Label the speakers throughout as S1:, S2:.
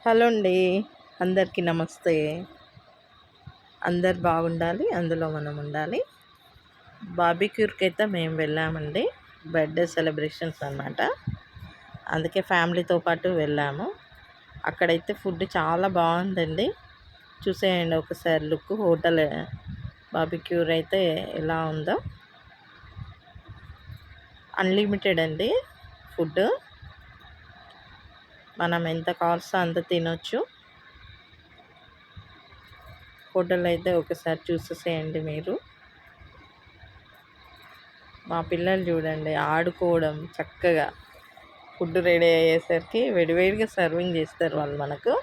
S1: Hello అండి. అందరికీ నమస్తే. అందరు బాగుండాలి, అందులో మనం ఉండాలి. బార్బిక్యూర్‌కైతే మేము వెళ్ళామండి. బర్త్‌డే సెలబ్రేషన్స్ అనమాట. అందుకే ఫ్యామిలీతో పాటు వెళ్ళాము. అక్కడైతే ఫుడ్ చాలా బాగుందండి. చూసేయండి ఒకసారి లుక్ హోటల్ బార్బిక్యూర్ అయితే ఎలా ఉందో. అన్‌లిమిటెడ్ అండి ఫుడ్. మనం ఎంత కావాల్సో అంత తినొచ్చు. హోటల్ అయితే ఒకసారి చూసేసేయండి మీరు. మా పిల్లలు చూడండి ఆడుకోవడం చక్కగా. ఫుడ్ రెడీ అయ్యేసరికి వేడివేడిగా సర్వింగ్ చేస్తారు వాళ్ళు మనకు.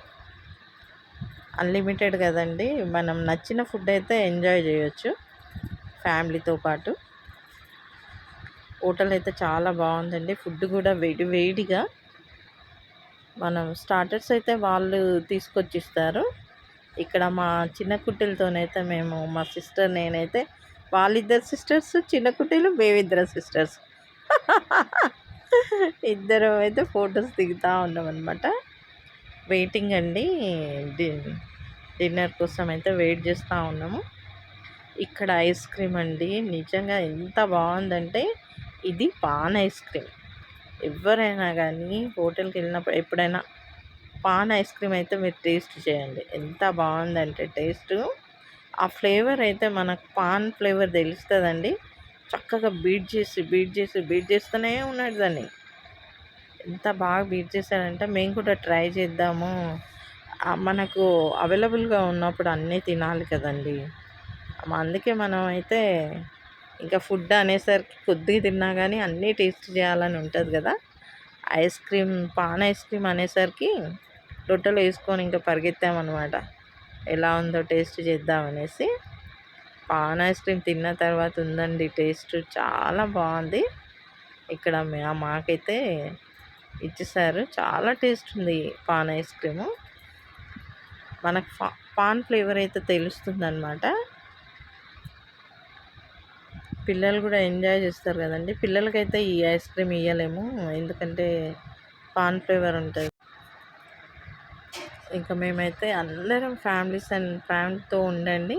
S1: అన్‌లిమిటెడ్ కదండి, మనం నచ్చిన ఫుడ్ అయితే ఎంజాయ్ చేయొచ్చు ఫ్యామిలీతో పాటు. హోటల్ అయితే చాలా బాగుందండి. ఫుడ్ కూడా వేడి వేడిగా, మనం స్టార్టర్స్ అయితే వాళ్ళు తీసుకొచ్చి ఇస్తారు. ఇక్కడ మా చిన్న కుట్టిలతోనైతే మేము, మా సిస్టర్ నేనైతే, వాళ్ళిద్దరు సిస్టర్స్ చిన్న కుట్టీలు, మేమిద్దరం సిస్టర్స్ ఇద్దరం అయితే ఫొటోస్ దిగుతూ ఉన్నామన్నమాట. వెయిటింగ్ అండి, డిన్నర్ కోసం అయితే వెయిట్ చేస్తూ ఉన్నాము. ఇక్కడ ఐస్ క్రీమ్ అండి, నిజంగా ఎంత బాగుందంటే, ఇది పాన్ ఐస్ క్రీమ్. ఎవరైనా కానీ హోటల్కి వెళ్ళినప్పుడు ఎప్పుడైనా పాన్ ఐస్ క్రీమ్ అయితే మీరు టేస్ట్ చేయండి. ఎంత బాగుందంటే టేస్టు, ఆ ఫ్లేవర్ అయితే మనకు పాన్ ఫ్లేవర్ తెలుస్తుందండి. చక్కగా బీట్ చేస్తూనే ఉన్నాడు దాన్ని. ఎంత బాగా బీట్ చేశాడంటే మేము కూడా ట్రై చేద్దాము. మనకు అవైలబుల్గా ఉన్నప్పుడు అన్నీ తినాలి కదండి. అందుకే మనం అయితే ఇంకా ఫుడ్ అనేసరికి కొద్దిగా తిన్నా కానీ అన్నీ టేస్ట్ చేయాలని ఉంటుంది కదా. Ice cream, pan ice cream అనేసరికి రొట్టెలో వేసుకొని ఇంకా పరిగెత్తామన్నమాట. ఎలా ఉందో టేస్ట్ చేద్దామనేసి. పాన్ ఐస్ క్రీమ్ తిన్న తర్వాత ఉందండి టేస్ట్ చాలా బాగుంది. ఇక్కడ మాకైతే ఇచ్చేసారు. చాలా టేస్ట్ ఉంది పాన్ ఐస్ క్రీము. మనకు పాన్ ఫ్లేవర్ అయితే తెలుస్తుందన్నమాట. పిల్లలు కూడా ఎంజాయ్ చేస్తారు కదండి. పిల్లలకైతే ఈ ఐస్ క్రీమ్ ఇవ్వలేము, ఎందుకంటే పాన్ ఫ్లేవర్ ఉంటుంది. ఇంకా మేమైతే అందరం ఫ్యామిలీతో ఉండండి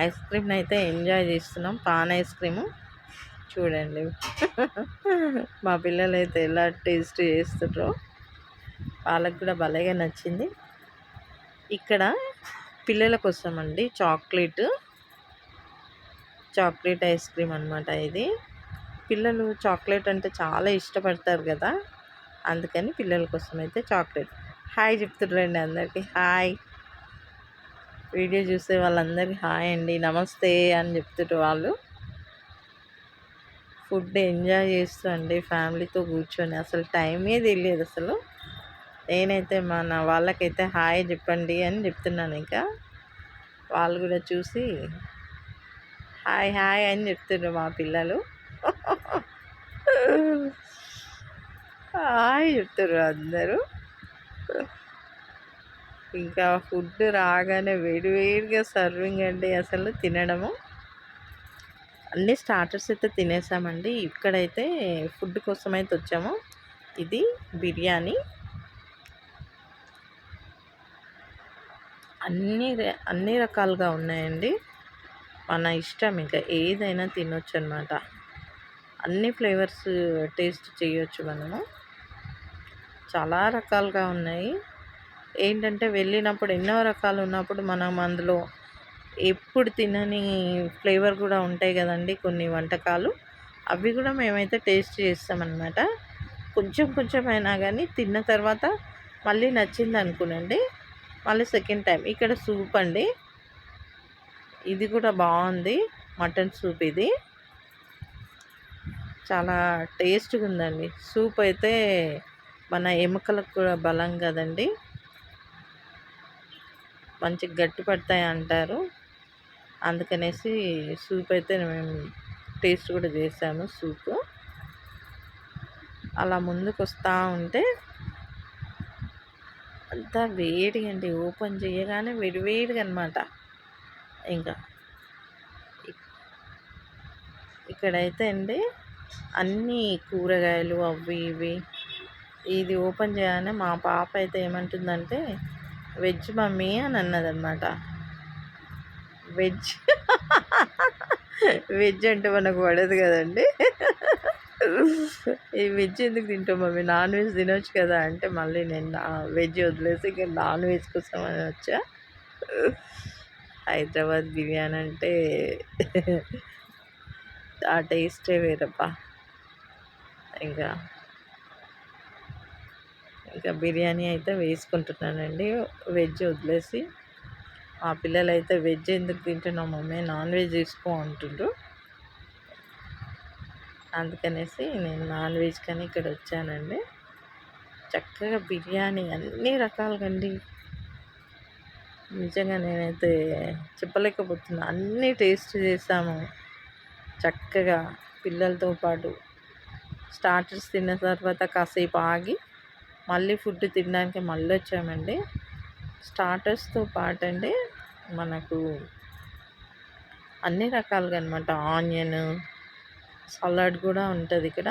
S1: ఐస్ క్రీమ్ని అయితే ఎంజాయ్ చేస్తున్నాం. పాన్ ఐస్ క్రీము చూడండి మా పిల్లలు అయితే ఎలా టేస్ట్ చేస్తుండ్రో, వాళ్ళకి కూడా భలేగా నచ్చింది. ఇక్కడ పిల్లల కోసం అండి చాక్లెట్ ఐస్ క్రీమ్ అనమాట ఇది. పిల్లలు చాక్లెట్ అంటే చాలా ఇష్టపడతారు కదా, అందుకని పిల్లల కోసం అయితే చాక్లెట్. హాయ్ చెప్తుండ్రండి అందరికీ. హాయ్. వీడియో చూసే వాళ్ళందరికీ హాయ్ అండి, నమస్తే అని చెప్తుండ్రు వాళ్ళు. ఫుడ్ ఎంజాయ్ చేస్తూ అండి ఫ్యామిలీతో కూర్చొని, అసలు టైమే తెలియదు అసలు. నేనైతే మన వాళ్ళకైతే హాయ్ చెప్పండి అని చెప్తున్నాను. ఇంకా వాళ్ళు కూడా చూసి హాయ్ హాయ్ అని చెప్తున్నారు మా పిల్లలు. హాయ్ చెప్తారు అందరూ. ఇంకా ఫుడ్ రాగానే వేడివేడిగా సర్వింగ్ అండి, అసలు తినడము. అన్ని స్టార్టర్స్ అయితే తినేసామండి. ఇక్కడైతే ఫుడ్ కోసం అయితే వచ్చాము. ఇది బిర్యానీ. అన్ని రకాలుగా ఉన్నాయండి. మన ఇష్టం, ఇంకా ఏదైనా తినొచ్చు అనమాట. అన్ని ఫ్లేవర్స్ టేస్ట్ చేయొచ్చు మనము. చాలా రకాలుగా ఉన్నాయి. ఏంటంటే వెళ్ళినప్పుడు ఎన్నో రకాలు ఉన్నప్పుడు మనం అందులో ఎప్పుడు తినని ఫ్లేవర్ కూడా ఉంటాయి కదండి కొన్ని వంటకాలు. అవి కూడా మేమైతే టేస్ట్ చేస్తామన్నమాట. కొంచెం కొంచెం అయినా కానీ తిన్న తర్వాత మళ్ళీ నచ్చింది అనుకునండి, మళ్ళీ సెకండ్ టైం. ఇక్కడ సూప్ అండి, ఇది కూడా బాగుంది. మటన్ సూప్ ఇది చాలా టేస్ట్గా ఉందండి. సూప్ అయితే మన ఎముకలకు కూడా బలం కదండి, మంచి గట్టి పడతాయి అంటారు. అందుకనేసి సూప్ అయితే మేము టేస్ట్ కూడా చేసాము. సూపు అలా ముందుకు వస్తూ ఉంటే అంతా వేడి అండి, ఓపెన్ చేయగానే వేడివేడిగా అనమాట. ఇంకా ఇక్కడైతే అండి అన్నీ కూరగాయలు అవి ఇవి ఇది ఓపెన్ చేయగానే మా పాప అయితే ఏమంటుందంటే వెజ్ మమ్మీ అని అన్నదన్నమాట. వెజ్ వెజ్ అంటే మనకు పడదు కదండి. ఈ వెజ్ ఎందుకు తింటాం మమ్మీ, నాన్ వెజ్ తినొచ్చు కదా అంటే, మళ్ళీ నేను వెజ్ వదిలేసి ఇక నాన్ వెజ్ కోసం అని వచ్చా. హైదరాబాద్ బిర్యానీ అంటే ఆ టేస్టే వేరబ్బా. ఇంకా ఇంకా బిర్యానీ అయితే వేసుకుంటున్నానండి వెజ్ వదిలేసి. మా పిల్లలైతే వెజ్ ఎందుకు తింటున్నాం మమ్మీ, నాన్ వెజ్ తీసుకో అంటుండ్రు. అందుకనేసి నేను నాన్ వెజ్ కానీ ఇక్కడ వచ్చానండి. చక్కగా బిర్యానీ అన్ని రకాలుగా అండి. నిజంగా నేనైతే చెప్పలేకపోతున్నా. అన్నీ టేస్ట్ చేసాము చక్కగా పిల్లలతో పాటు. స్టార్టర్స్ తిన్న తర్వాత కాసేపు ఆగి మళ్ళీ ఫుడ్ తినడానికి మళ్ళీ వచ్చామండి. స్టార్టర్స్తో పాటు అండి మనకు అన్ని రకాలుగా అనమాట. ఆనియన్ సలాడ్ కూడా ఉంటుంది ఇక్కడ.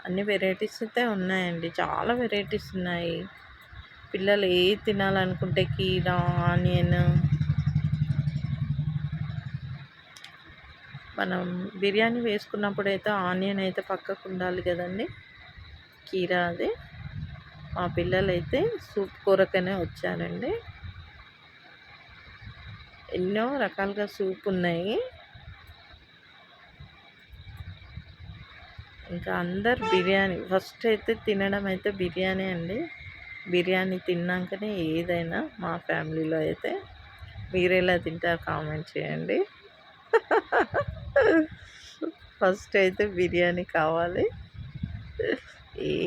S1: అన్ని వెరైటీస్ అయితే ఉన్నాయండి, చాలా వెరైటీస్ ఉన్నాయి. పిల్లలు ఏది తినాలనుకుంటే కీరా, ఆనియన్, మనం బిర్యానీ వేసుకున్నప్పుడు అయితే ఆనియన్ అయితే పక్కకు ఉండాలి కదండి, కీరా అది. మా పిల్లలైతే సూప్ కొరకనే వచ్చారండి. ఎన్నో రకాలుగా సూప్ ఉన్నాయి. ఇంకా అందరు బిర్యానీ ఫస్ట్ అయితే తినడం అయితే బిర్యానీ అండి. బిర్యానీ తిన్నాకనే ఏదైనా మా ఫ్యామిలీలో అయితే. మీరు ఎలా తింటారు కామెంట్ చేయండి. ఫస్ట్ అయితే బిర్యానీ కావాలి.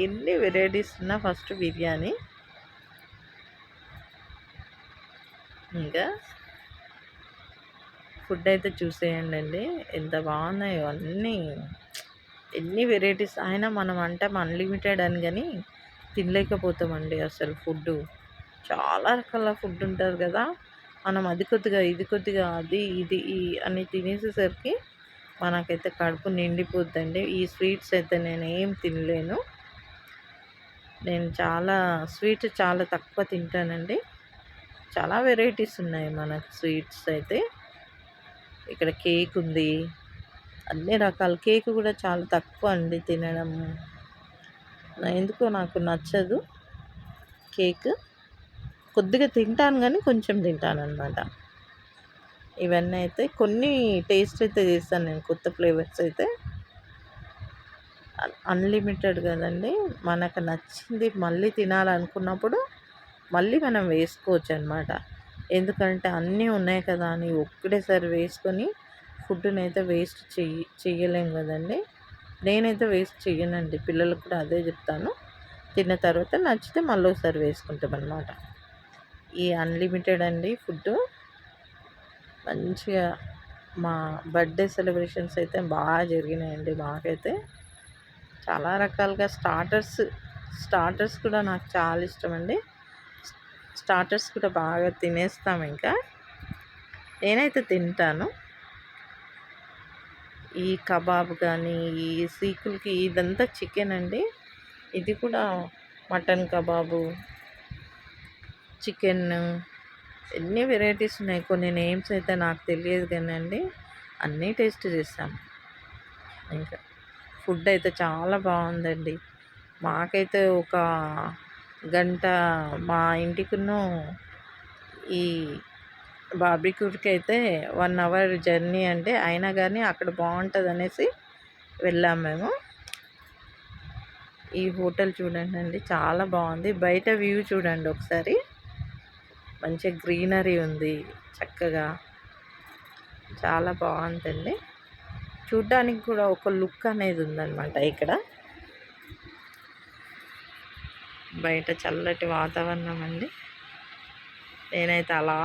S1: ఎన్ని వెరైటీస్ ఉన్నా ఫస్ట్ బిర్యానీ. ఇంకా ఫుడ్ అయితే చూసేయండి అండి ఎంత బాగున్నాయో అన్నీ. ఎన్ని వెరైటీస్ అయినా మనం అంటే అన్లిమిటెడ్ అని కానీ తినలేకపోతామండి అసలు. ఫుడ్డు చాలా రకాల ఫుడ్ ఉంటుంది కదా, మనం అది కొద్దిగా ఇది కొద్దిగా అది ఇది అని తినేసేసరికి మనకైతే కడుపు నిండిపోద్దండి. ఈ స్వీట్స్ అయితే నేను ఏం తినలేను. నేను స్వీట్ చాలా తక్కువ తింటానండి. చాలా వెరైటీస్ ఉన్నాయి మనకు స్వీట్స్ అయితే. ఇక్కడ కేక్ ఉంది, అన్ని రకాల కేక్ కూడా చాలా తక్కువ అండి తినడం. ఎందుకో నాకు నచ్చదు కేక్. కొద్దిగా తింటాను కానీ కొంచెం తింటాను అనమాట. ఇవన్నీ అయితే కొన్ని టేస్ట్ అయితే చేస్తాను నేను, కొత్త ఫ్లేవర్స్ అయితే. అన్లిమిటెడ్ కదండి, మనకు నచ్చింది మళ్ళీ తినాలనుకున్నప్పుడు మళ్ళీ మనం వేసుకోవచ్చు అనమాట. ఎందుకంటే అన్నీ ఉన్నాయి కదా అని ఒక్కటేసారి వేసుకొని ఫుడ్ని అయితే వేస్ట్ చెయ్యలేం కదండి. నేనైతే వేస్ట్ చెయ్యనండి, పిల్లలకు కూడా అదే చెప్తాను. తిన్న తర్వాత నచ్చితే మళ్ళీ ఒకసారి వేసుకుంటాం అనమాట. ఈ అన్లిమిటెడ్ అండి ఫుడ్. మంచిగా మా బర్త్డే సెలబ్రేషన్స్ అయితే బాగా జరిగినాయండి మాకైతే. చాలా రకాలుగా స్టార్టర్స్ కూడా నాకు చాలా ఇష్టం అండి. స్టార్టర్స్ కూడా బాగా తినేస్తాం. ఇంకా నేనైతే తింటాను. ఈ కబాబ్ కానీ ఈ సీకులకి ఇదంతా చికెన్ అండి. ఇది కూడా మటన్ కబాబు, చికెన్, ఎన్ని వెరైటీస్ ఉన్నాయి. కొన్ని నేమ్స్ అయితే నాకు తెలియదు కానీ అండి అన్నీ టేస్ట్ చేస్తాం. ఇంకా ఫుడ్ అయితే చాలా బాగుందండి. మాకైతే ఒక గంట మా ఇంటికును ఈ బార్బిక్యూకి అయితే 1 అవర్ జర్నీ అంటే, అయినా కానీ అక్కడ బాగుంటుంది అనేసి వెళ్ళాము మేము. ఈ హోటల్ చూడండి అండి చాలా బాగుంది. బయట వ్యూ చూడండి ఒకసారి, మంచిగా గ్రీనరీ ఉంది చక్కగా, చాలా బాగుందండి. చూడ్డానికి కూడా ఒక లుక్ అనేది ఉందన్నమాట. ఇక్కడ బయట చల్లటి వాతావరణం అండి. నేనైతే అలా